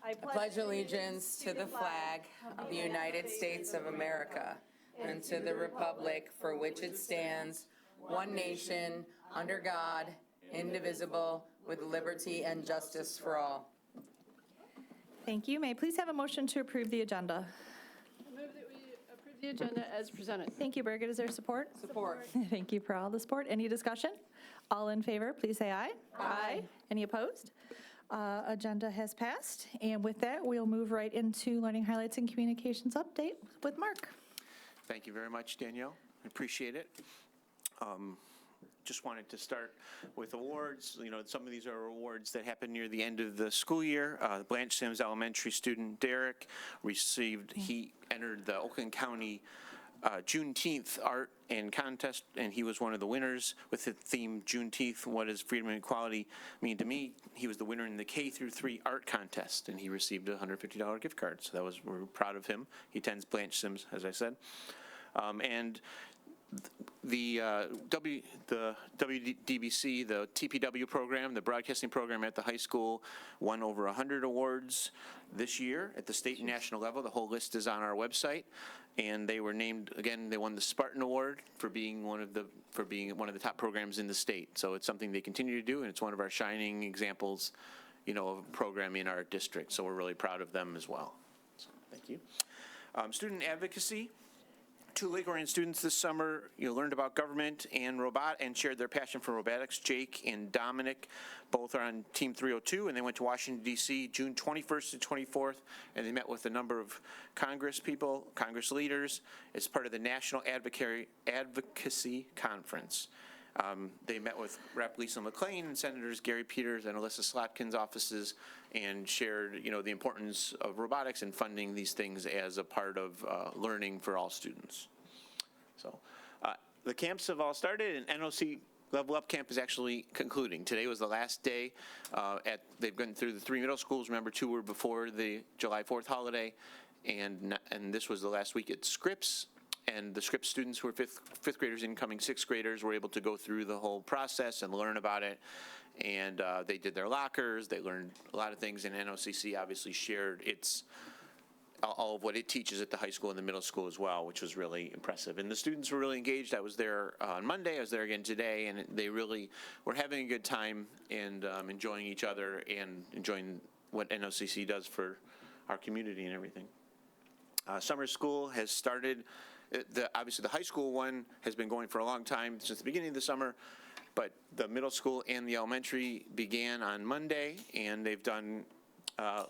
I pledge allegiance to the flag of the United States of America and to the republic for which it stands, one nation, under God, indivisible, with liberty and justice for all. Thank you. May I please have a motion to approve the agenda? I move that we approve the agenda as presented. Thank you, Birgit. Is there support? Support. Thank you for all the support. Any discussion? All in favor, please say aye. Aye. Any opposed? Agenda has passed. And with that, we'll move right into learning highlights and communications update with Mark. Thank you very much, Danielle. I appreciate it. Just wanted to start with awards. You know, some of these are awards that happen near the end of the school year. Blanche Sims Elementary student Derek he entered the Oakland County Juneteenth art and contest, and he was one of the winners with the theme Juneteenth, what does freedom and equality mean to me? He was the winner in the K through 3 art contest, and he received a $150 gift card. So we're proud of him. He attends Blanche Sims, as I said. And the WDBC, the TPW program, the broadcasting program at the high school, won over 100 awards this year at the state and national level. The whole list is on our website, and they were named again. They won the Spartan Award for being one of the top programs in the state. So it's something they continue to do, and it's one of our shining examples, you know, of programming in our district. So we're really proud of them as well. So, thank you. Student advocacy. 2 Lake Orion students this summer, learned about government and shared their passion for robotics. Jake and Dominic both are on Team 302, and they went to Washington, D.C. June 21st to 24th, and they met with a number of Congress people, Congress leaders, as part of the National Advocacy Conference. They met with Rep. Lisa McClain and Senators Gary Peters and Alyssa Slotkin's offices and shared, the importance of robotics and funding these things as a part of learning for all students. So the camps have all started, and NOC Level Up Camp is actually concluding. Today was the last day. They've gone through the 3 middle schools. Remember, 2 were before the July 4th holiday, and this was the last week at Scripps. And the Scripps students who are fifth graders, incoming 6th graders, were able to go through the whole process and learn about it. And they did their lockers. They learned a lot of things. And NOCC obviously shared all of what it teaches at the high school and the middle school as well, which was really impressive. And the students were really engaged. I was there on Monday. I was there again today. And they really were having a good time and enjoying each other and enjoying what NOCC does for our community and everything. Summer school has started. Obviously, the high school one has been going for a long time, since the beginning of the summer, but the middle school and the elementary began on Monday, and they've done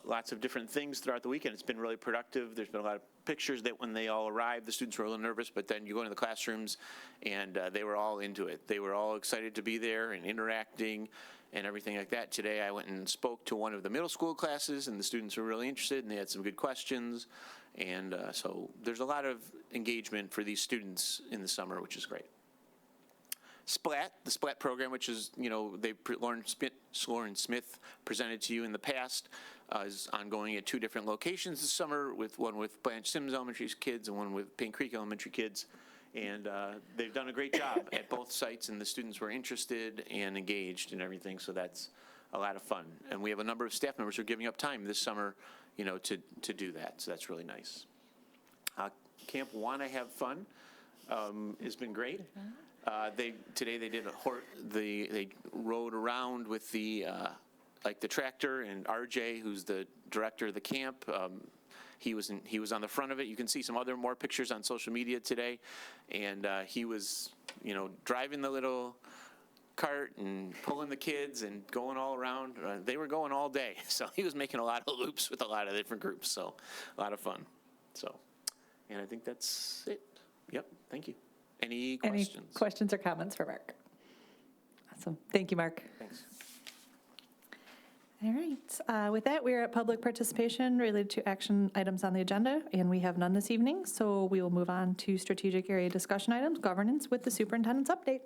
lots of different things throughout the weekend. It's been really productive. There's been a lot of pictures that when they all arrived, the students were a little nervous, but then you go into the classrooms, and they were all into it. They were all excited to be there and interacting and everything like that. Today, I went and spoke to one of the middle school classes, and the students were really interested, and they had some good questions. And so there's a lot of engagement for these students in the summer, which is great. The SPLAT program, which is, Lauren Smith presented to you in the past, is ongoing at 2 different locations this summer, one with Blanche Sims Elementary kids and one with Paint Creek Elementary kids. And they've done a great job at both sites, and the students were interested and engaged and everything, so that's a lot of fun. And we have a number of staff members who are giving up time this summer, to do that, so that's really nice. Camp Wanna Have Fun has been great. Today they did they rode around with the tractor, and RJ, who's the director of the camp, he was on the front of it. You can see some more pictures on social media today, and he was driving the little cart and pulling the kids and going all around. They were going all day, so he was making a lot of loops with a lot of different groups, so a lot of fun. So, and I think that's it. Yep, thank you. Any questions? Any questions or comments for Mark? Awesome. Thank you, Mark. Thanks. All right. With that, we are at public participation related to action items on the agenda, and we have none this evening, so we will move on to strategic area discussion items, governance, with the superintendent's update.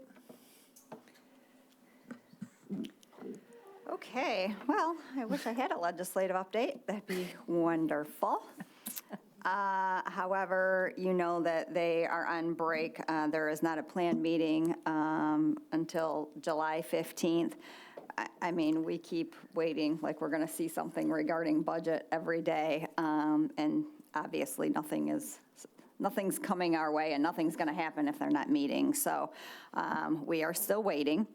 Okay, well, I wish I had a legislative update. That'd be wonderful. However, you know that they are on break. There is not a planned meeting until July 15th. I mean, we keep waiting, like we're going to see something regarding budget every day, and obviously nothing's coming our way, and nothing's going to happen if they're not meeting. So we are still waiting.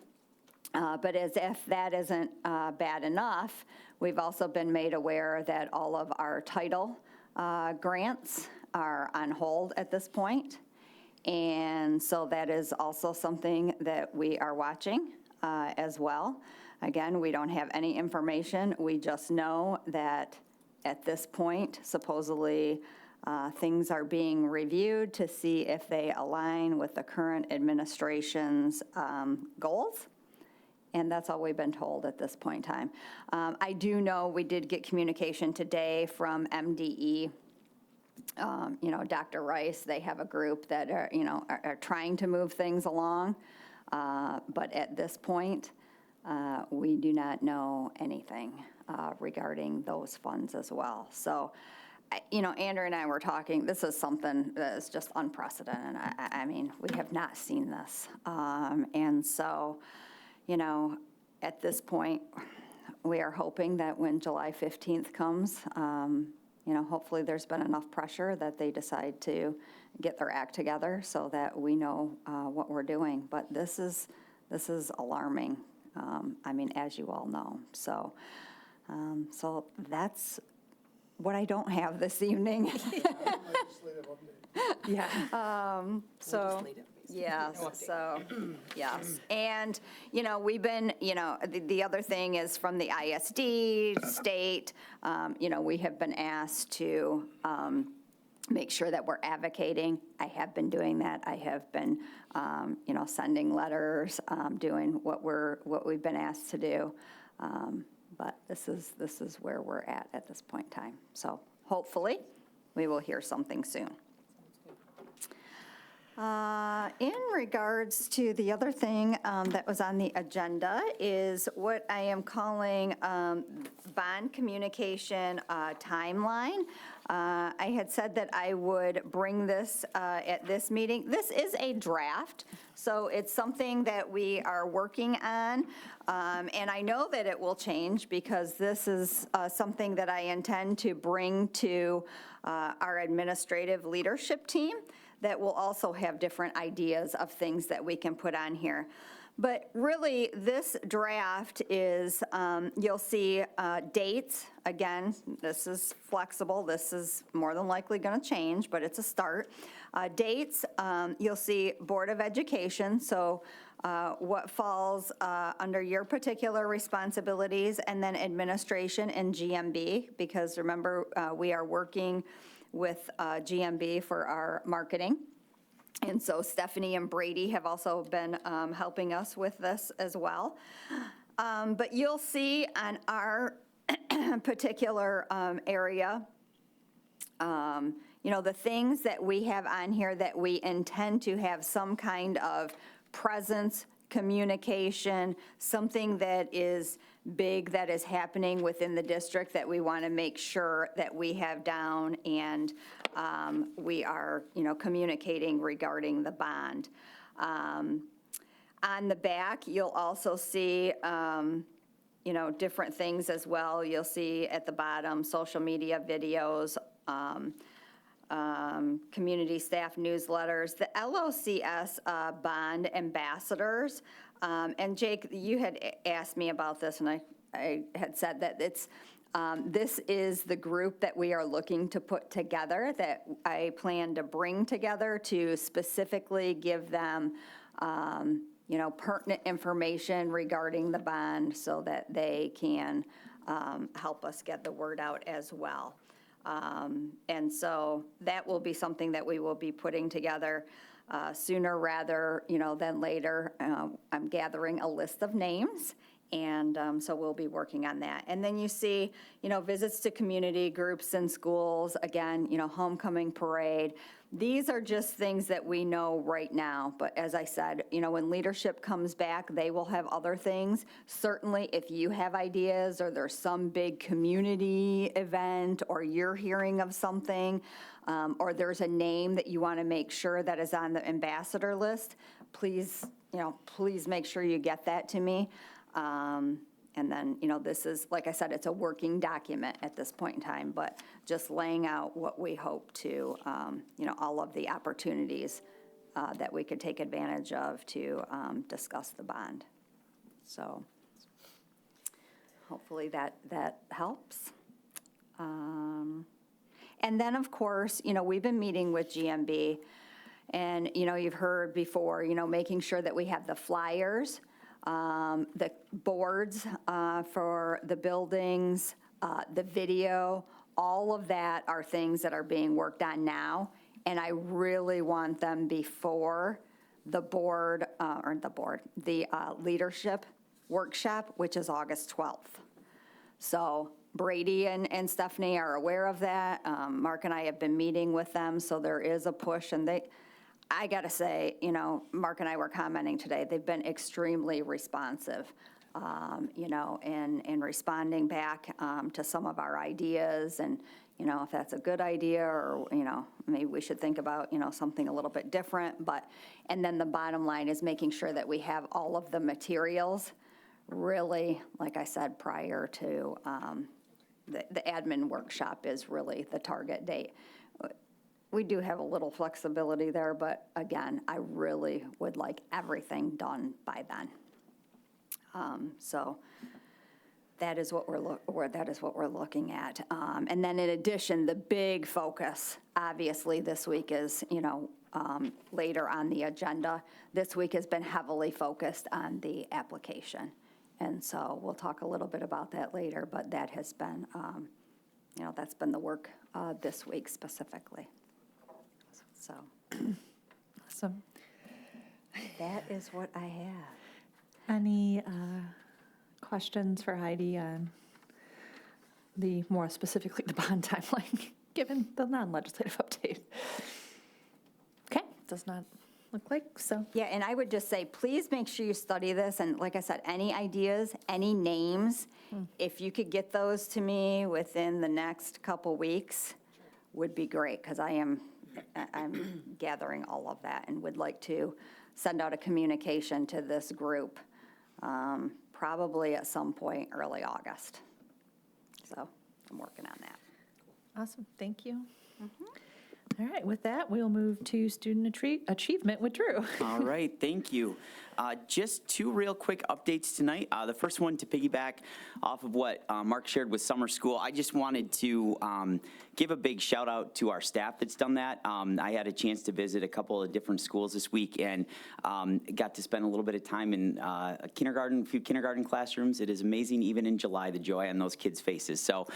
But as if that isn't bad enough, we've also been made aware that all of our title grants are on hold at this point. And so that is also something that we are watching as well. Again, we don't have any information. We just know that at this point, supposedly, things are being reviewed to see if they align with the current administration's goals. And that's all we've been told at this point in time. I do know we did get communication today from MDE. Dr. Rice, they have a group that are trying to move things along. But at this point, we do not know anything regarding those funds as well. So, Andrew and I were talking, this is something that is just unprecedented. I mean, we have not seen this. And so, at this point, we are hoping that when July 15th comes, hopefully there's been enough pressure that they decide to get their act together so that we know what we're doing. But this is alarming, as you all know. So that's what I don't have this evening. Yeah. Yes. And, we've been, the other thing is from the ISD state, we have been asked to make sure that we're advocating. I have been doing that. I have been, sending letters, doing what we've been asked to do. But this is where we're at this point in time. So hopefully we will hear something soon. In regards to the other thing that was on the agenda is what I am calling bond communication timeline. I had said that I would bring this at this meeting. This is a draft, so it's something that we are working on, and I know that it will change because this is something that I intend to bring to our administrative leadership team that will also have different ideas of things that we can put on here. But really, this draft is, you'll see dates. Again, this is flexible. This is more than likely going to change, but it's a start. Dates, you'll see Board of Education, so what falls under your particular responsibilities, and then administration and GMB, because remember, we are working with GMB for our marketing. And so Stephanie and Brady have also been helping us with this as well. But you'll see on our particular area, the things that we have on here that we intend to have some kind of presence, communication, something that is big that is happening within the district that we want to make sure that we have down and we are, communicating regarding the bond. On the back, you'll also see, different things as well. You'll see at the bottom, social media videos, community staff newsletters, the LOCS bond ambassadors. And Jake, you had asked me about this, and I had said that it's, this is the group that we are looking to put together, that I plan to bring together to specifically give them, pertinent information regarding the bond so that they can help us get the word out as well. And so that will be something that we will be putting together sooner rather, than later. I'm gathering a list of names, and so we'll be working on that. And then you see, visits to community groups and schools, again, homecoming parade. These are just things that we know right now. But as I said, when leadership comes back, they will have other things. Certainly, if you have ideas or there's some big community event or you're hearing of something, or there's a name that you want to make sure that is on the ambassador list, please, please make sure you get that to me. And then, this is, like I said, it's a working document at this point in time, but just laying out what we hope to, all of the opportunities that we could take advantage of to discuss the bond. So hopefully that helps. And then, of course, we've been meeting with GMB, and, you've heard before, making sure that we have the flyers, the boards for the buildings, the video, all of that are things that are being worked on now. And I really want them before the leadership workshop, which is August 12th. So Brady and Stephanie are aware of that. Mark and I have been meeting with them, so there is a push. And I got to say, Mark and I were commenting today, they've been extremely responsive, in responding back to some of our ideas, and, if that's a good idea, or, maybe we should think about, something a little bit different. And then the bottom line is making sure that we have all of the materials really, like I said, prior to the admin workshop is really the target date. We do have a little flexibility there, but again, I really would like everything done by then. So that is what we're looking at. And then in addition, the big focus, obviously, this week is, later on the agenda. This week has been heavily focused on the application. And so we'll talk a little bit about that later, but that has been, that's been the work this week specifically. So Awesome. that is what I have. Any questions for Heidi on more specifically the bond timeline, given the non-legislative update? Okay, does not look like so. Yeah, and I would just say, please make sure you study this, and like I said, any ideas, any names, if you could get those to me within the next couple weeks, would be great, because I'm gathering all of that and would like to send out a communication to this group, probably at some point early August. So I'm working on that. Awesome, thank you. All right, with that, we'll move to student achievement with Drew. All right, thank you. Just two real quick updates tonight. The first one to piggyback off of what Mark shared with summer school. I just wanted to give a big shout out to our staff that's done that. I had a chance to visit a couple of different schools this week and got to spend a little bit of time in a few kindergarten classrooms. It is amazing, even in July, the joy on those kids' faces. So,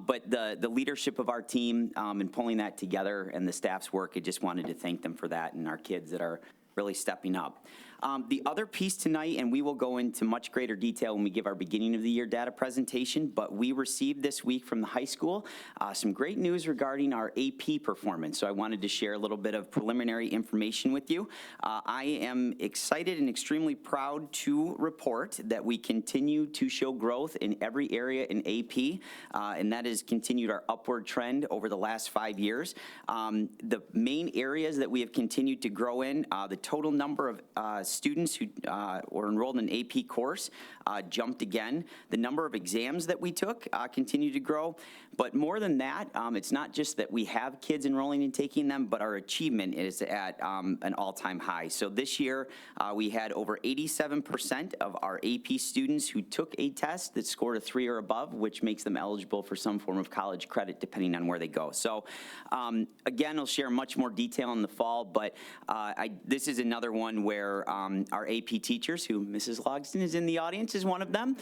but the leadership of our team and pulling that together and the staff's work, I just wanted to thank them for that, and our kids that are really stepping up. The other piece tonight, and we will go into much greater detail when we give our beginning of the year data presentation, but we received this week from the high school some great news regarding our AP performance. So I wanted to share a little bit of preliminary information with you. I am excited and extremely proud to report that we continue to show growth in every area in AP, and that has continued our upward trend over the last 5 years. The main areas that we have continued to grow in, the total number of students who were enrolled in an AP course jumped again. The number of exams that we took continued to grow. But more than that, it's not just that we have kids enrolling and taking them, but our achievement is at an all-time high. So this year, we had over 87% of our AP students who took a test that scored a 3 or above, which makes them eligible for some form of college credit depending on where they go. So again, I'll share much more detail in the fall, but this is another one where our AP teachers, who Mrs. Logston is in the audience, is one of them.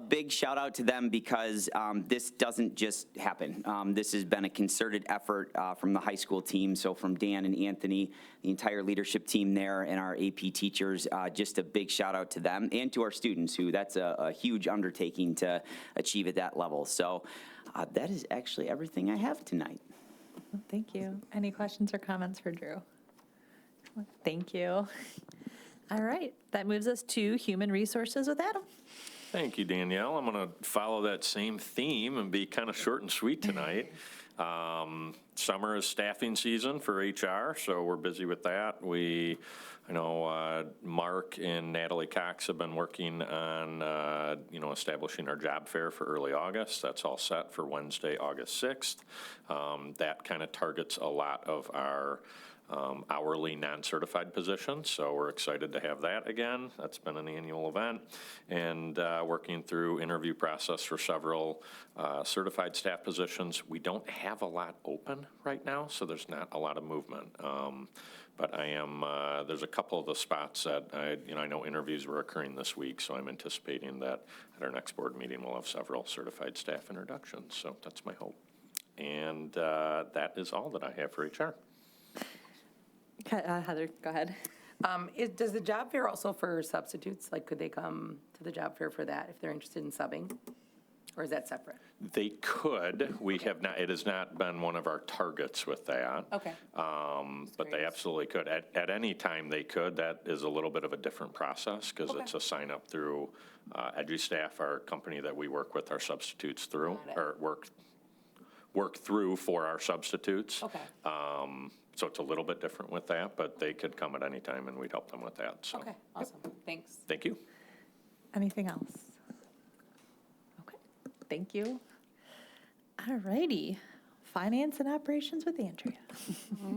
Big shout out to them, because this doesn't just happen. This has been a concerted effort from the high school team. So from Dan and Anthony, the entire leadership team there, and our AP teachers, just a big shout out to them and to our students, who that's a huge undertaking to achieve at that level. So that is actually everything I have tonight. Thank you. Any questions or comments for Drew? Thank you. All right, that moves us to human resources with Adam. Thank you, Danielle. I'm going to follow that same theme and be kind of short and sweet tonight. Summer is staffing season for HR, so we're busy with that. I know Mark and Natalie Cox have been working on, establishing our job fair for early August. That's all set for Wednesday, August 6th. That kind of targets a lot of our hourly non-certified positions, so we're excited to have that again. That's been an annual event, and working through interview process for several certified staff positions. We don't have a lot open right now, so there's not a lot of movement. But there's a couple of the spots that I know interviews were occurring this week, so I'm anticipating that at our next board meeting, we'll have several certified staff introductions, so that's my hope. And that is all that I have for HR. Heather, go ahead. Does the job fair also for substitutes, like could they come to the job fair for that if they're interested in subbing? Or is that separate? They could. We have not, it has not been one of our targets with that. Okay. But they absolutely could. At any time they could. That is a little bit of a different process because it's a sign up through EduStaff, our company that we work with our substitutes through, or work through for our substitutes. Okay. So it's a little bit different with that, but they could come at any time and we'd help them with that. So. Okay, awesome. Thanks. Thank you. Anything else? Okay, thank you. All righty. Finance and operations with Andrea.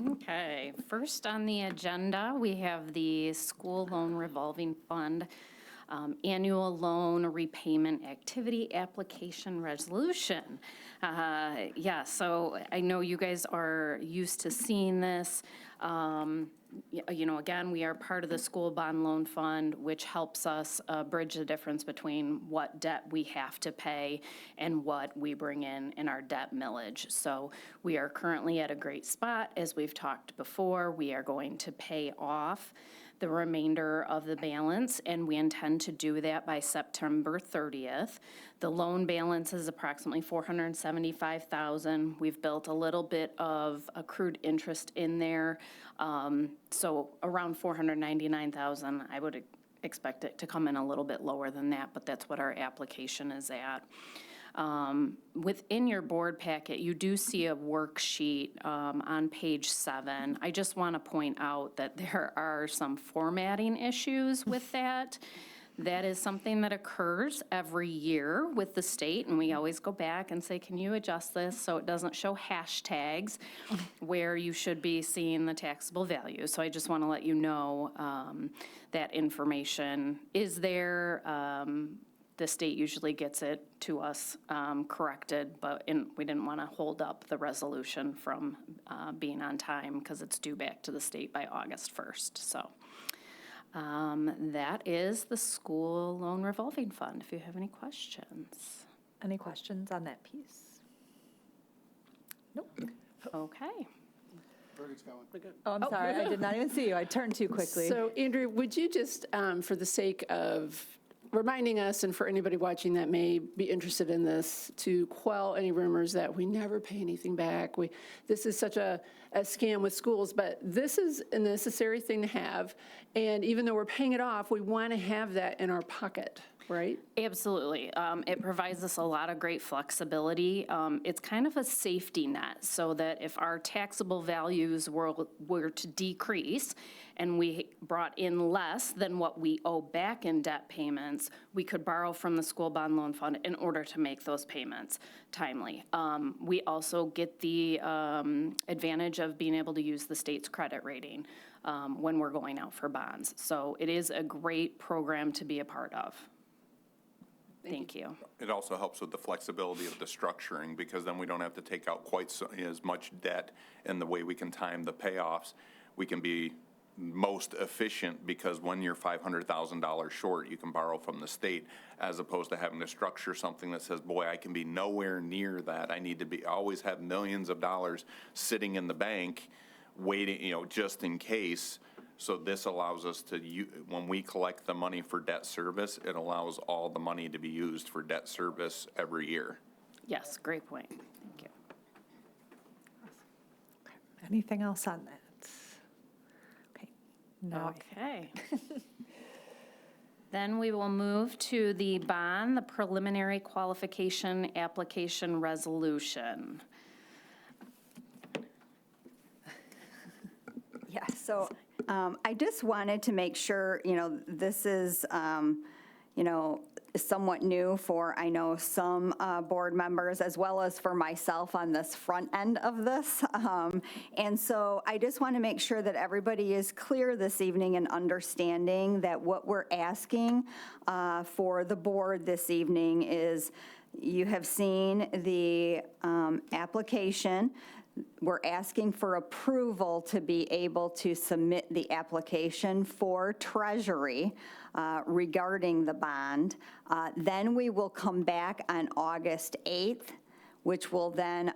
Okay, first on the agenda, we have the school loan revolving fund annual loan repayment activity application resolution. So I know you guys are used to seeing this. Again, we are part of the school bond loan fund, which helps us bridge the difference between what debt we have to pay and what we bring in our debt millage. So we are currently at a great spot. As we've talked before, we are going to pay off the remainder of the balance, and we intend to do that by September 30th. The loan balance is approximately $475,000. We've built a little bit of accrued interest in there, so around $499,000. I would expect it to come in a little bit lower than that, but that's what our application is at. Within your board packet, you do see a worksheet on page 7. I just want to point out that there are some formatting issues with that. That is something that occurs every year with the state, and we always go back and say, can you adjust this so it doesn't show hashtags where you should be seeing the taxable value. So I just want to let you know that information is there. The state usually gets it to us corrected, but we didn't want to hold up the resolution from being on time because it's due back to the state by August 1st. So that is the school loan revolving fund, if you have any questions. Any questions on that piece? Nope. Okay. Oh, I'm sorry, I did not even see you. I turned too quickly. So Andrea, would you just, for the sake of reminding us, and for anybody watching that may be interested in this, to quell any rumors that we never pay anything back. This is such a scam with schools, but this is a necessary thing to have. And even though we're paying it off, we want to have that in our pocket, right? Absolutely. It provides us a lot of great flexibility. It's kind of a safety net so that if our taxable values were to decrease and we brought in less than what we owe back in debt payments, we could borrow from the school bond loan fund in order to make those payments timely. We also get the advantage of being able to use the state's credit rating when we're going out for bonds. So it is a great program to be a part of. Thank you. It also helps with the flexibility of the structuring, because then we don't have to take out quite as much debt, and the way we can time the payoffs, we can be most efficient, because when you're $500,000 short, you can borrow from the state, as opposed to having to structure something that says, boy, I can be nowhere near that. I need to always have millions of dollars sitting in the bank waiting, just in case. So this allows us to, when we collect the money for debt service, it allows all the money to be used for debt service every year. Yes, great point. Thank you. Anything else on that? Okay. No. Okay. Then we will move to the bond, the preliminary qualification application resolution. So I just wanted to make sure, this is, somewhat new for, I know, some board members, as well as for myself on this front end of this. And so I just want to make sure that everybody is clear this evening and understanding that what we're asking for the board this evening is, you have seen the application. We're asking for approval to be able to submit the application for Treasury regarding the bond. Then we will come back on August 8th, which will then,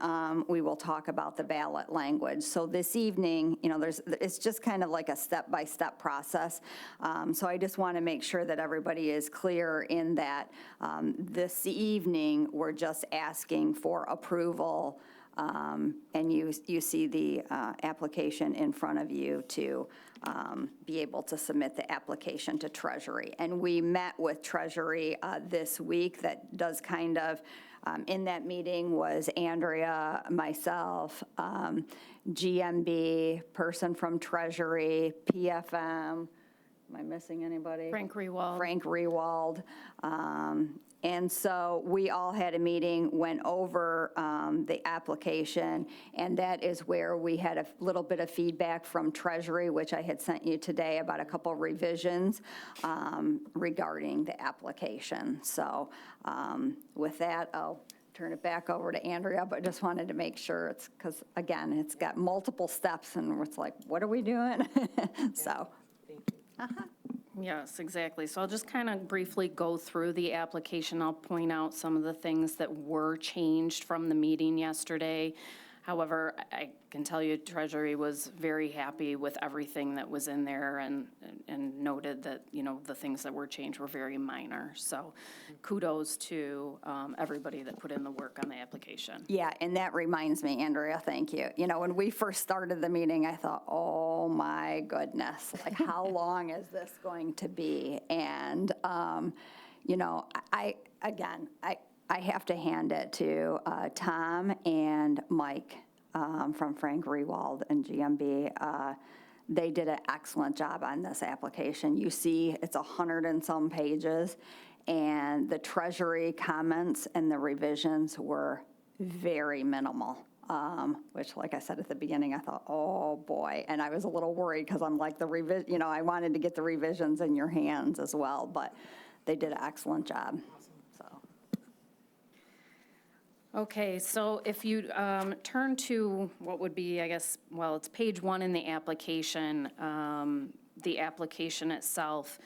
we will talk about the ballot language. So this evening, it's just kind of like a step-by-step process. So I just want to make sure that everybody is clear in that this evening, we're just asking for approval. And you see the application in front of you to be able to submit the application to Treasury. And we met with Treasury this week. That does kind of, in that meeting was Andrea, myself, GMB, person from Treasury, PFM. Am I missing anybody? Frank Rewald. Frank Rewald. And so we all had a meeting, went over the application, and that is where we had a little bit of feedback from Treasury, which I had sent you today about a couple revisions regarding the application. So with that, I'll turn it back over to Andrea, but just wanted to make sure it's, because again, it's got multiple steps and it's like, what are we doing? So. Yes, exactly. So I'll just kind of briefly go through the application. I'll point out some of the things that were changed from the meeting yesterday. However, I can tell you Treasury was very happy with everything that was in there and noted that, the things that were changed were very minor. So kudos to everybody that put in the work on the application. Yeah, and that reminds me, Andrea, thank you. When we first started the meeting, I thought, oh my goodness, like how long is this going to be? And, I have to hand it to Tom and Mike from Frank Rewald and GMB. They did an excellent job on this application. You see, it's 100 and some pages, and the Treasury comments and the revisions were very minimal. Which, like I said at the beginning, I thought, oh boy, and I was a little worried because I'm like I wanted to get the revisions in your hands as well, but they did an excellent job. Okay, so if you turn to what would be, I guess, well, it's page 1 in the application itself.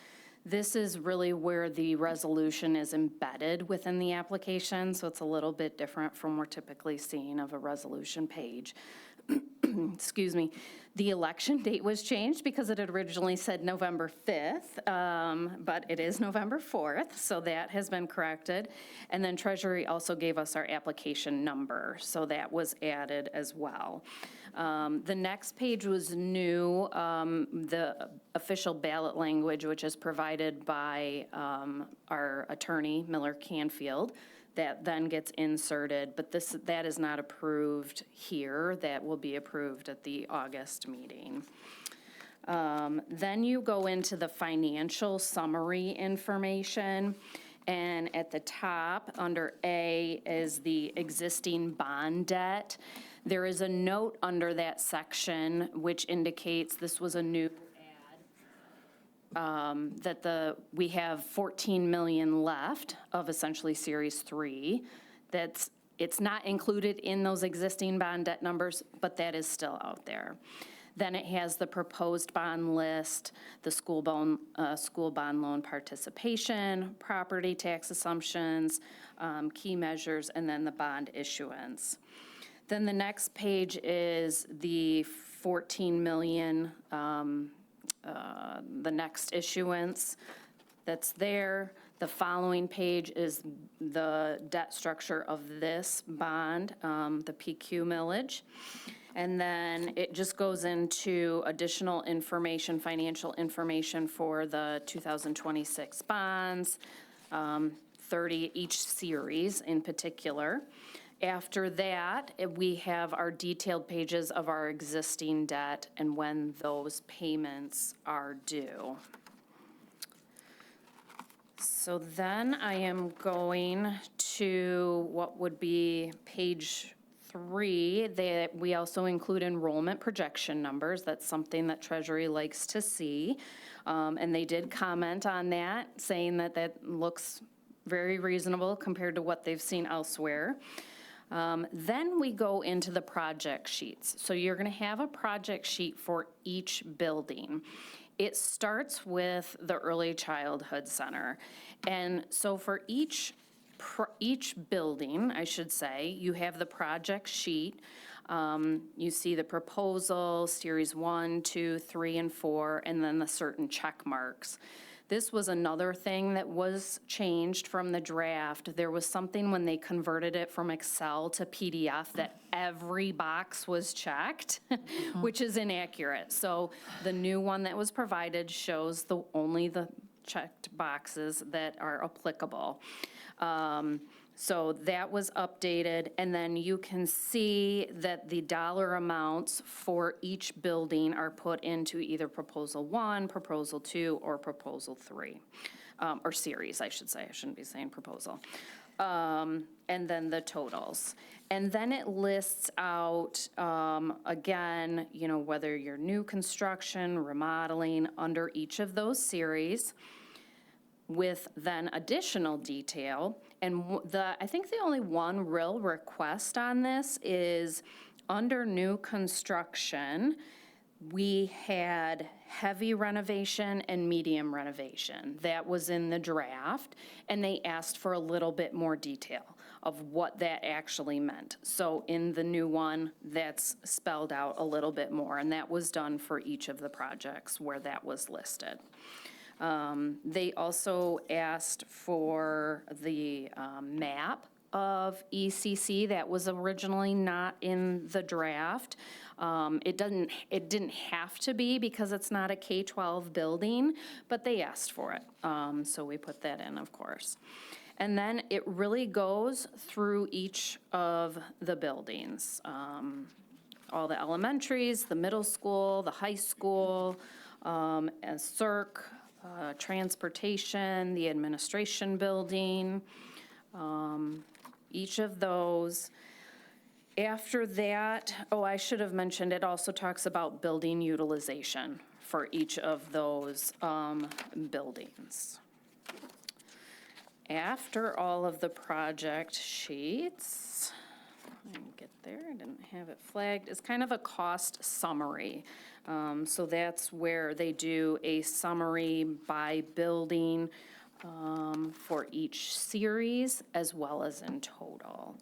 This is really where the resolution is embedded within the application, so it's a little bit different from what we're typically seeing of a resolution page. Excuse me. The election date was changed because it had originally said November 5th, but it is November 4th, so that has been corrected. And then Treasury also gave us our application number, so that was added as well. The next page was new, the official ballot language, which is provided by our attorney, Miller Canfield. That then gets inserted, but that is not approved here. That will be approved at the August meeting. Then you go into the financial summary information, and at the top, under A, is the existing bond debt. There is a note under that section which indicates this was a new that we have 14 million left of essentially Series 3. It's not included in those existing bond debt numbers, but that is still out there. Then it has the proposed bond list, the school bond loan participation, property tax assumptions, key measures, and then the bond issuance. Then the next page is the 14 million the next issuance that's there. The following page is the debt structure of this bond, the PQ millage. And then it just goes into additional information, financial information for the 2026 bonds, 30 each series in particular. After that, we have our detailed pages of our existing debt and when those payments are due. So then I am going to what would be page 3, that we also include enrollment projection numbers. That's something that Treasury likes to see. And they did comment on that, saying that that looks very reasonable compared to what they've seen elsewhere. Then we go into the project sheets. So you're going to have a project sheet for each building. It starts with the Early Childhood Center. And so for each building, I should say, you have the project sheet. You see the proposal, series 1, 2, 3, and 4, and then the certain check marks. This was another thing that was changed from the draft. There was something when they converted it from Excel to PDF that every box was checked, which is inaccurate. So the new one that was provided shows only the checked boxes that are applicable. So that was updated, and then you can see that the dollar amounts for each building are put into either Proposal 1, Proposal 2, or Proposal 3, or series, I should say. I shouldn't be saying proposal. And then the totals. And then it lists out, again, you know, whether you're new construction, remodeling, under each of those series, with then additional detail. And I think the only one real request on this is under new construction, we had heavy renovation and medium renovation. That was in the draft, and they asked for a little bit more detail of what that actually meant. So in the new one, that's spelled out a little bit more, and that was done for each of the projects where that was listed. They also asked for the map of ECC that was originally not in the draft. It didn't have to be because it's not a K-12 building, but they asked for it. So we put that in, of course. And then it really goes through each of the buildings. All the elementaries, the middle school, the high school, and CERC, transportation, the administration building, each of those. After that, I should have mentioned, it also talks about building utilization for each of those buildings. After all of the project sheets, let me get there, I didn't have it flagged, it's kind of a cost summary. So that's where they do a summary by building for each series as well as in total.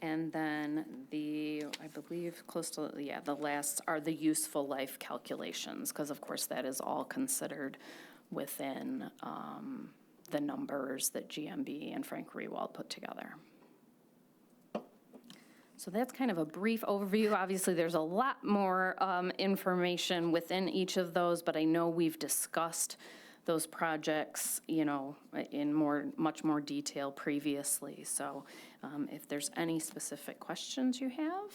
And then I believe close to, the last are the useful life calculations, because of course that is all considered within the numbers that GMB and Frank Rewald put together. So that's kind of a brief overview. Obviously, there's a lot more information within each of those, but I know we've discussed those projects, you know, in much more detail previously. So if there's any specific questions you have.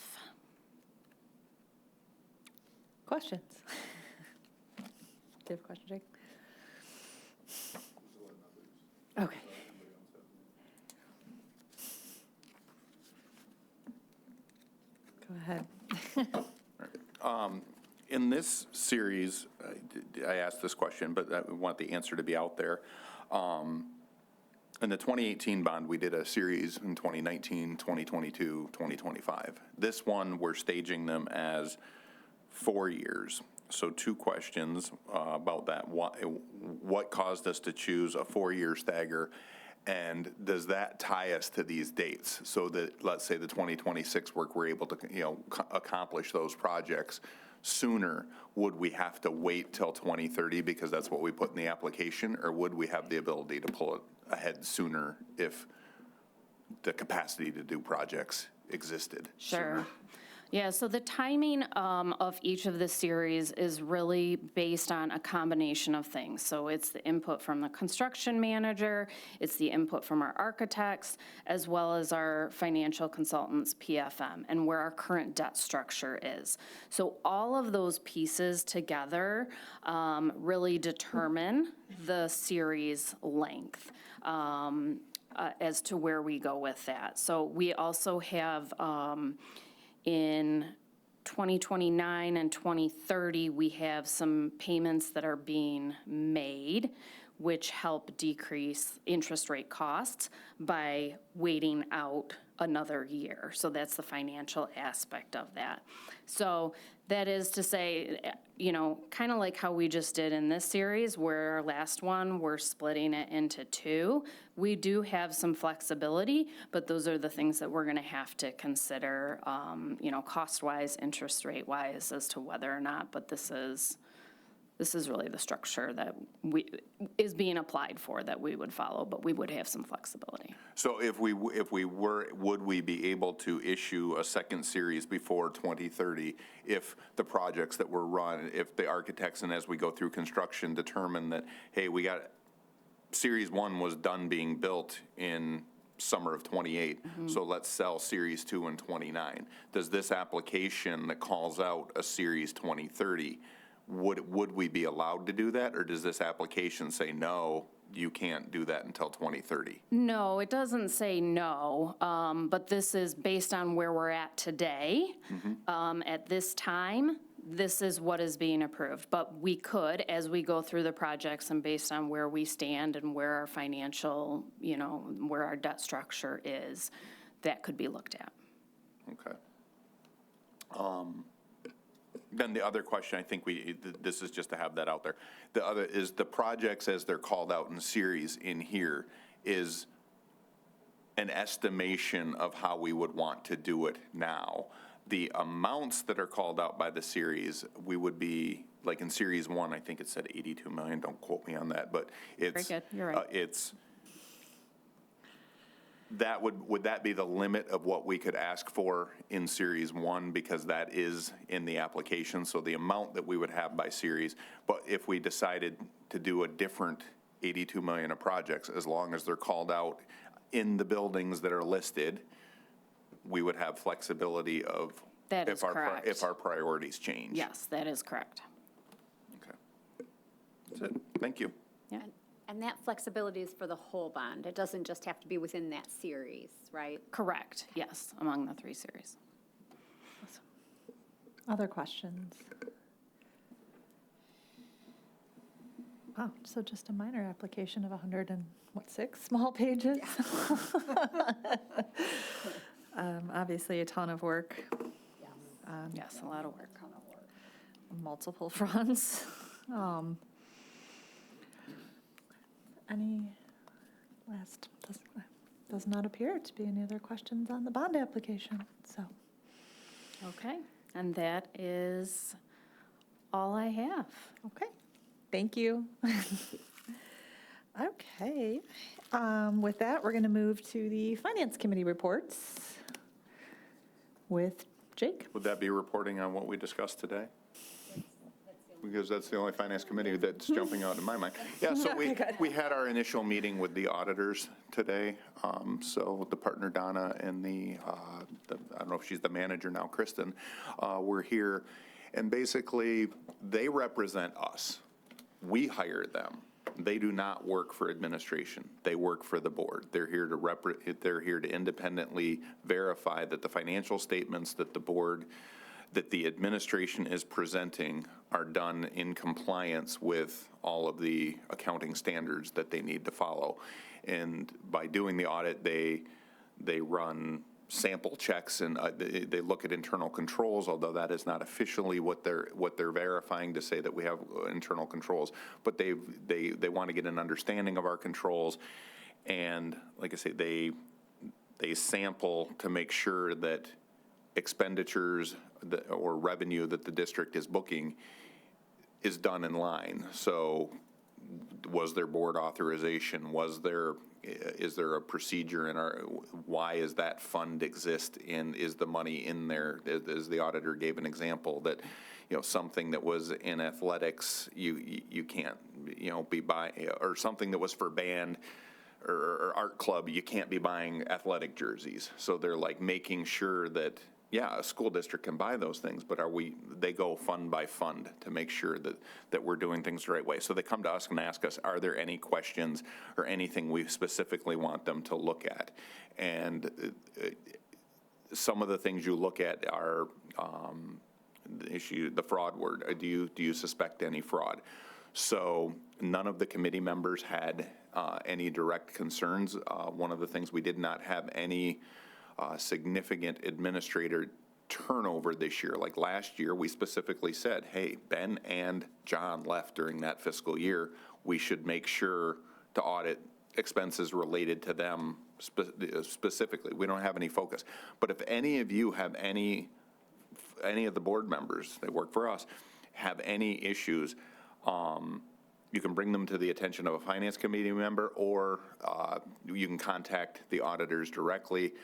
Questions? Do you have a question, Jake? Okay. Go ahead. In this series, I asked this question, but I want the answer to be out there. In the 2018 bond, we did a series in 2019, 2022, 2025. This one, we're staging them as 4 years. So 2 questions about that. What caused us to choose a 4-year stagger? And does that tie us to these dates so that, let's say, the 2026 work, we're able to, accomplish those projects sooner? Would we have to wait till 2030 because that's what we put in the application, or would we have the ability to pull it ahead sooner if the capacity to do projects existed? Sure. Yeah, so the timing of each of the series is really based on a combination of things. So it's the input from the construction manager, it's the input from our architects, as well as our financial consultants, PFM, and where our current debt structure is. So all of those pieces together really determine the series length. As to where we go with that. So we also have in 2029 and 2030, we have some payments that are being made, which help decrease interest rate costs by waiting out another year. So that's the financial aspect of that. So that is to say, you know, kind of like how we just did in this series, where our last one, we're splitting it into two. We do have some flexibility, but those are the things that we're going to have to consider, you know, cost-wise, interest rate-wise, as to whether or not, but this is really the structure that is being applied for, that we would follow, but we would have some flexibility. So would we be able to issue a second series before 2030 if the projects that were run, if the architects and as we go through construction determine that, hey, Series 1 was done being built in summer of '28, so let's sell Series 2 in '29. Does this application that calls out a Series 2030, would we be allowed to do that, or does this application say, no, you can't do that until 2030? No, it doesn't say no, but this is based on where we're at today. At this time, this is what is being approved. But we could, as we go through the projects and based on where we stand and where our financial, you know, where our debt structure is, that could be looked at. Okay. Then the other question, I think this is just to have that out there. The other is the projects as they're called out in series in here is an estimation of how we would want to do it now. The amounts that are called out by the series, we would be, like in Series 1, I think it said 82 million, don't quote me on that, but it's. Very good, you're right. Would that be the limit of what we could ask for in Series 1, because that is in the application, so the amount that we would have by series, but if we decided to do a different 82 million of projects, as long as they're called out in the buildings that are listed, we would have flexibility of. That is correct. If our priorities change. Yes, that is correct. Okay. That's it. Thank you. Yeah. And that flexibility is for the whole bond. It doesn't just have to be within that series, right? Correct, yes, among the three series. Other questions? Wow, so just a minor application of 106 small pages? Obviously a ton of work. Yes, a lot of work. Multiple fronts. Any does not appear to be any other questions on the bond application, so. Okay, and that is all I have. Okay, thank you. Okay, with that, we're going to move to the Finance Committee reports with Jake. Would that be reporting on what we discussed today? Because that's the only Finance Committee that's jumping out in my mind. Yeah, so we had our initial meeting with the auditors today. So the partner Donna and I don't know if she's the manager now, Kristen, were here. And basically, they represent us. We hire them. They do not work for administration. They work for the board. They're here to independently verify that the financial statements that the administration is presenting are done in compliance with all of the accounting standards that they need to follow. And by doing the audit, they run sample checks and they look at internal controls, although that is not officially what they're verifying to say that we have internal controls. But they want to get an understanding of our controls. And like I say, they sample to make sure that expenditures or revenue that the district is booking is done in line. So was there board authorization? Is there a procedure in why is that fund exist, and is the money in there? As the auditor gave an example that, something that was in athletics, you can't, be buying, or something that was for band or art club, you can't be buying athletic jerseys. So they're like making sure that, yeah, a school district can buy those things, but they go fund by fund to make sure that we're doing things the right way. So they come to us and ask us, are there any questions or anything we specifically want them to look at? And some of the things you look at are the fraud word. Do you suspect any fraud? So none of the committee members had any direct concerns. One of the things, we did not have any significant administrator turnover this year. Like last year, we specifically said, hey, Ben and John left during that fiscal year. We should make sure to audit expenses related to them specifically. We don't have any focus. But if any of you have any of the board members that work for us have any issues, you can bring them to the attention of a finance committee member, or you can contact the auditors directly.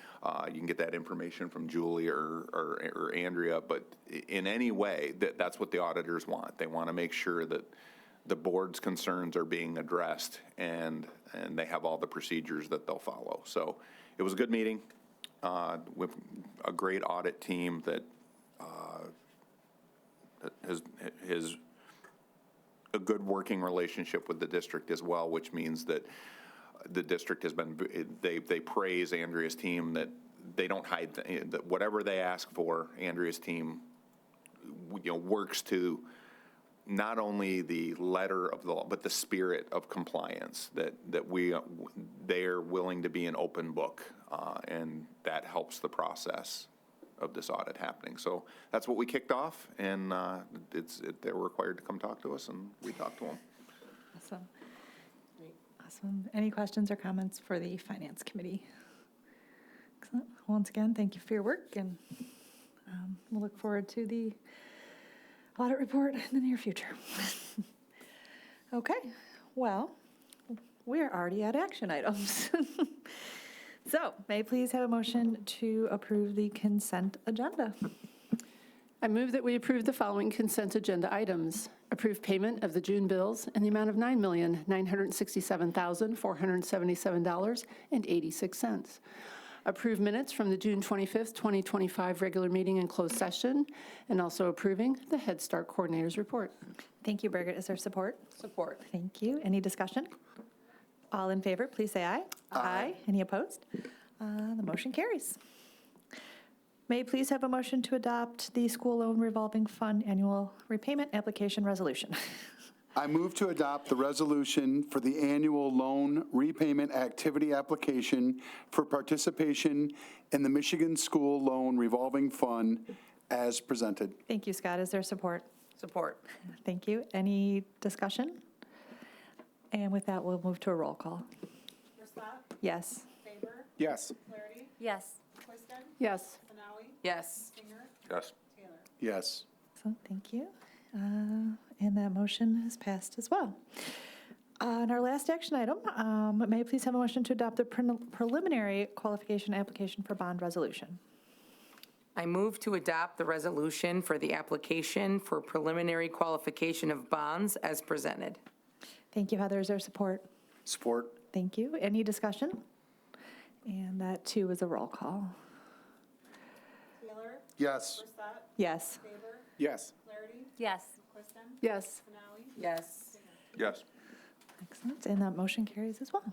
You can get that information from Julie or Andrea, but in any way, that's what the auditors want. They want to make sure that the board's concerns are being addressed, and they have all the procedures that they'll follow. So it was a good meeting with a great audit team that has a good working relationship with the district as well, which means that the district has been, they praise Andrea's team, that they don't hide, that whatever they ask for, Andrea's team, works to not only the letter of the law, but the spirit of compliance, that they're willing to be an open book, and that helps the process of this audit happening. So that's what we kicked off, and they were required to come talk to us, and we talked to them. Awesome. Awesome. Any questions or comments for the Finance Committee? Excellent. Once again, thank you for your work, and we'll look forward to the audit report in the near future. Okay, well, we're already at action items. So, may I please have a motion to approve the consent agenda? I move that we approve the following consent agenda items. Approve payment of the June bills in the amount of $9,967,477.86. Approve minutes from the June 25th, 2025 regular meeting and closed session, and also approving the Head Start Coordinator's report. Thank you, Birgit. Is there support? Support. Thank you. Any discussion? All in favor, please say aye. Aye. Any opposed? The motion carries. May I please have a motion to adopt the school loan revolving fund annual repayment application resolution? I move to adopt the resolution for the annual loan repayment activity application for participation in the Michigan School Loan Revolving Fund as presented. Thank you, Scott. Is there support? Support. Thank you. Any discussion? And with that, we'll move to a roll call. Yes. Yes. Yes. Yes. Yes. Yes. Yes. So, thank you. And that motion has passed as well. And our last action item, may I please have a motion to adopt the preliminary qualification application for bond resolution? I move to adopt the resolution for the application for preliminary qualification of bonds as presented. Thank you, Heather. Is there support? Support. Thank you. Any discussion? And that, too, is a roll call. Yes. Yes. Yes. Yes. Yes. Yes. Yes. Excellent. And that motion carries as well.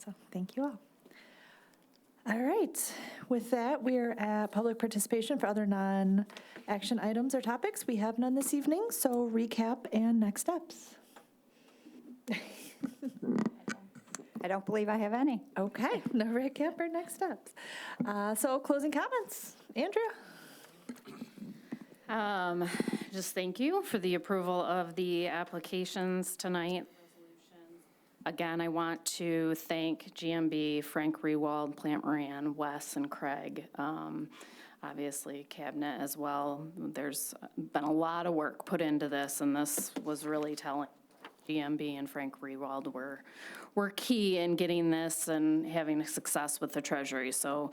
So thank you all. All right. With that, we're at public participation for other non-action items or topics. We have none this evening, so recap and next steps. I don't believe I have any. Okay, no recap or next steps. So closing comments. Andrea? Just thank you for the approval of the applications tonight. Again, I want to thank GMB, Frank Rewald, Plant Moran, Wes, and Craig. Obviously, Cabinet as well. There's been a lot of work put into this, and this was really telling. GMB and Frank Rewald were key in getting this and having success with the Treasury. So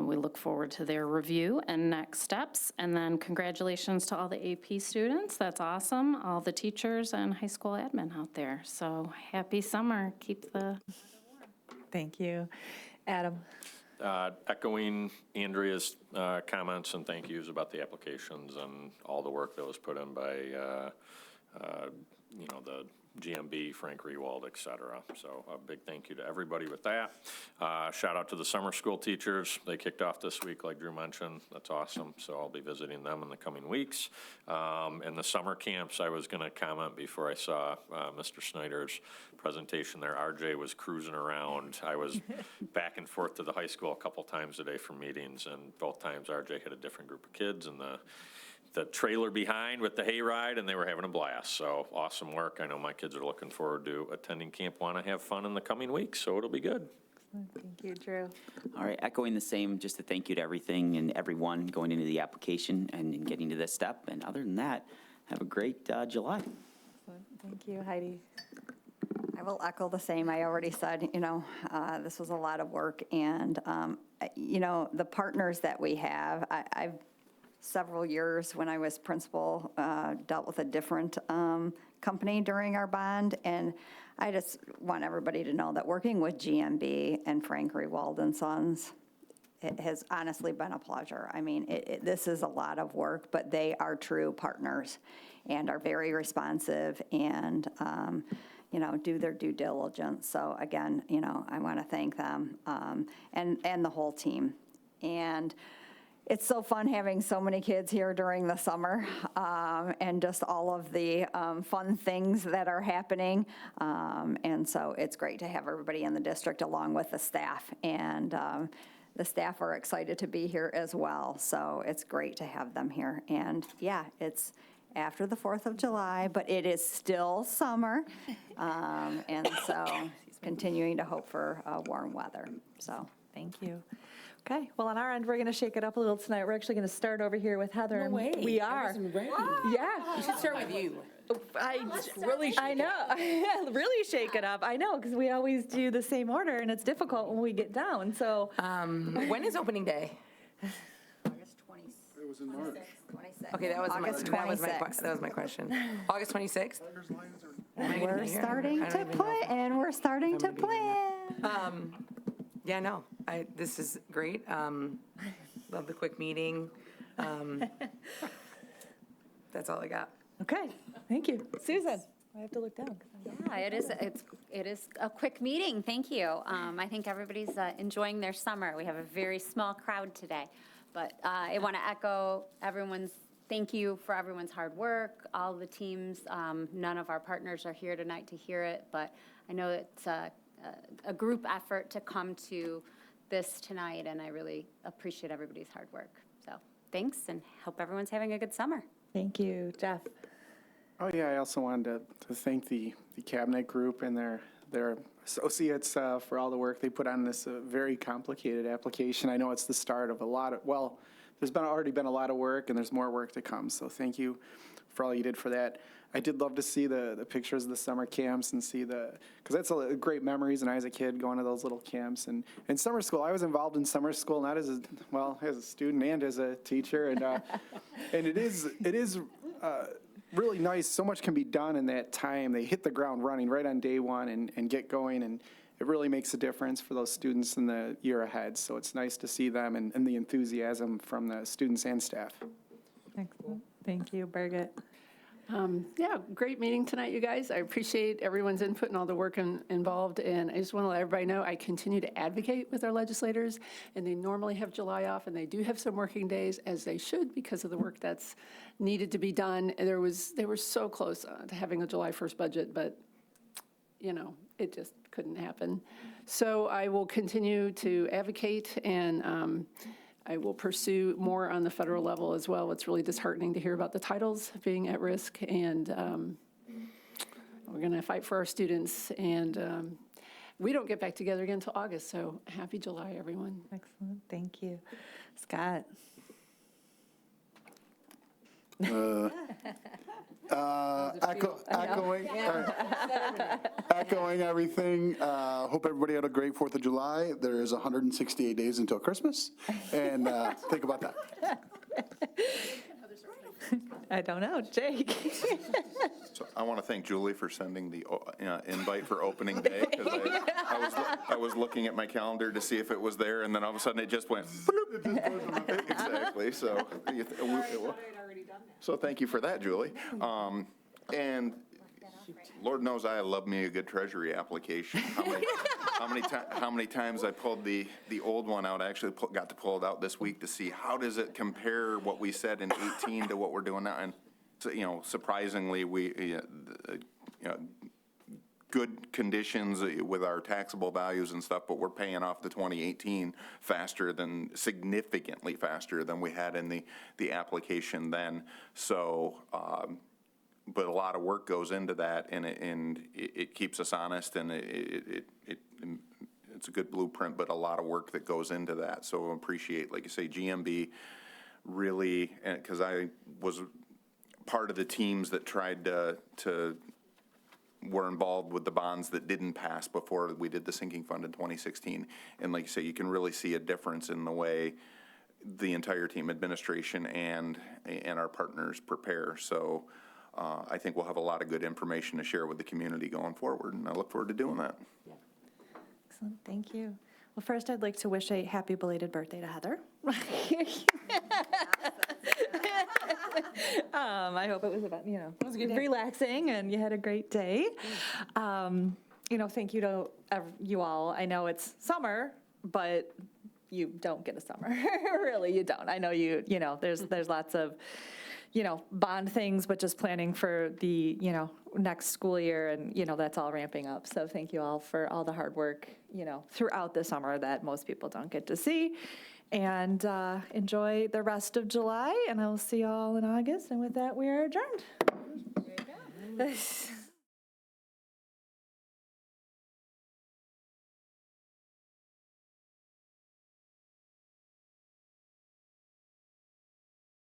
we look forward to their review and next steps. And then congratulations to all the AP students. That's awesome. All the teachers and high school admin out there. So happy summer. Keep the Thank you. Adam? Echoing Andrea's comments and thank yous about the applications and all the work that was put in by, the GMB, Frank Rewald, et cetera. So a big thank you to everybody with that. Shout out to the summer school teachers. They kicked off this week, like Drew mentioned. That's awesome. So I'll be visiting them in the coming weeks. And the summer camps, I was going to comment before I saw Mr. Snyder's presentation there. RJ was cruising around. I was back and forth to the high school a couple times a day for meetings, and both times RJ had a different group of kids and the trailer behind with the hayride, and they were having a blast. So awesome work. I know my kids are looking forward to attending Camp Want to have fun in the coming weeks, so it'll be good. Thank you, Drew. All right, echoing the same, just a thank you to everything and everyone going into the application and getting to this step. And other than that, have a great July. Thank you, Heidi. I will echo the same. I already said, this was a lot of work, and, the partners that we have, I've several years when I was principal, dealt with a different company during our bond, and I just want everybody to know that working with GMB and Frank Rewald and Sons, it has honestly been a pleasure. I mean, this is a lot of work, but they are true partners and are very responsive and, do their due diligence. So again, I want to thank them and the whole team. And it's so fun having so many kids here during the summer and just all of the fun things that are happening. And so it's great to have everybody in the district along with the staff. And the staff are excited to be here as well. So it's great to have them here. And yeah, it's after the 4th of July, but it is still summer. And so continuing to hope for warm weather. So Thank you. Okay, well, on our end, we're going to shake it up a little tonight. We're actually going to start over here with Heather. No and way. We I are. wasn't ready. Yeah. We should start with you. I know. Really shake it up. I know, because we always do the same order, and it's difficult when we get down, so. When is opening day? August 26th. It was in March. 26th. Okay, that was my 26th. question. August 26th? We're starting to put, and we're starting to plan. Yeah, no, this is great. Love the quick meeting. That's all I got. Okay, thank you. Susan, I have to look down. Yeah, it is a quick meeting. Thank you. I think everybody's enjoying their summer. We have a very small crowd today, but I want to echo thank you for everyone's hard work, all the teams. None of our partners are here tonight to hear it, but I know it's a group effort to come to this tonight, and I really appreciate everybody's hard work. So thanks, and hope everyone's having a good summer. Thank you. Jeff? Oh, yeah, I also wanted to thank the cabinet group and their associates for all the work they put on this very complicated application. I know it's the start of there's already been a lot of work, and there's more work to come, so thank you for all you did for that. I did love to see the pictures of the summer camps and see because that's great memories, and I was a kid going to those little camps. And in summer school, I was involved in summer school, not as a student and as a teacher, and and it is really nice. So much can be done in that time. They hit the ground running right on day one and get going, and it really makes a difference for those students in the year ahead. So it's nice to see them and the enthusiasm from the students and staff. Excellent. Thank you. Birgit? Yeah, great meeting tonight, you guys. I appreciate everyone's input and all the work involved, and I just want to let everybody know I continue to advocate with our legislators, and they normally have July off, and they do have some working days, as they should, because of the work that's needed to be done. They were so close to having a July 1st budget, but, it just couldn't happen. So I will continue to advocate, and I will pursue more on the federal level as well. It's really disheartening to hear about the titles being at risk, and we're going to fight for our students. And we don't get back together again until August, so happy July, everyone. Excellent. Thank you. Scott? Echoing everything, hope everybody had a great 4th of July. There is 168 days until Christmas, and think about that. I don't know, Jake. So I want to thank Julie for sending the invite for opening day, because I was looking at my calendar to see if it was there, and then all of a sudden it just went bloop. Exactly, so. So thank you for that, Julie. And Lord knows I love me a good treasury application. How many times I pulled the old one out, I actually got to pull it out this week to see how does it compare what we said in 18 to what we're doing now. And, so, surprisingly, we, good conditions with our taxable values and stuff, but we're paying off the 2018 significantly faster than we had in the application then. So, but a lot of work goes into that, and it keeps us honest, and it's a good blueprint, but a lot of work that goes into that. So I appreciate, like you say, GMB really, because I was part of the teams that tried to were involved with the bonds that didn't pass before we did the sinking fund in 2016. And like you say, you can really see a difference in the way the entire team, administration and our partners prepare. So I think we'll have a lot of good information to share with the community going forward, and I look forward to doing that. Excellent, thank you. Well, first, I'd like to wish a happy belated birthday to Heather. I hope it was about, it was relaxing and you had a great day. Thank you to you all. I know it's summer, but you don't get a summer. Really, you don't. I know there's lots of, bond things, but just planning for the, next school year, and, that's all ramping up. So thank you all for all the hard work, throughout the summer that most people don't get to see. And enjoy the rest of July, and I will see you all in August. And with that, we are adjourned. There you go.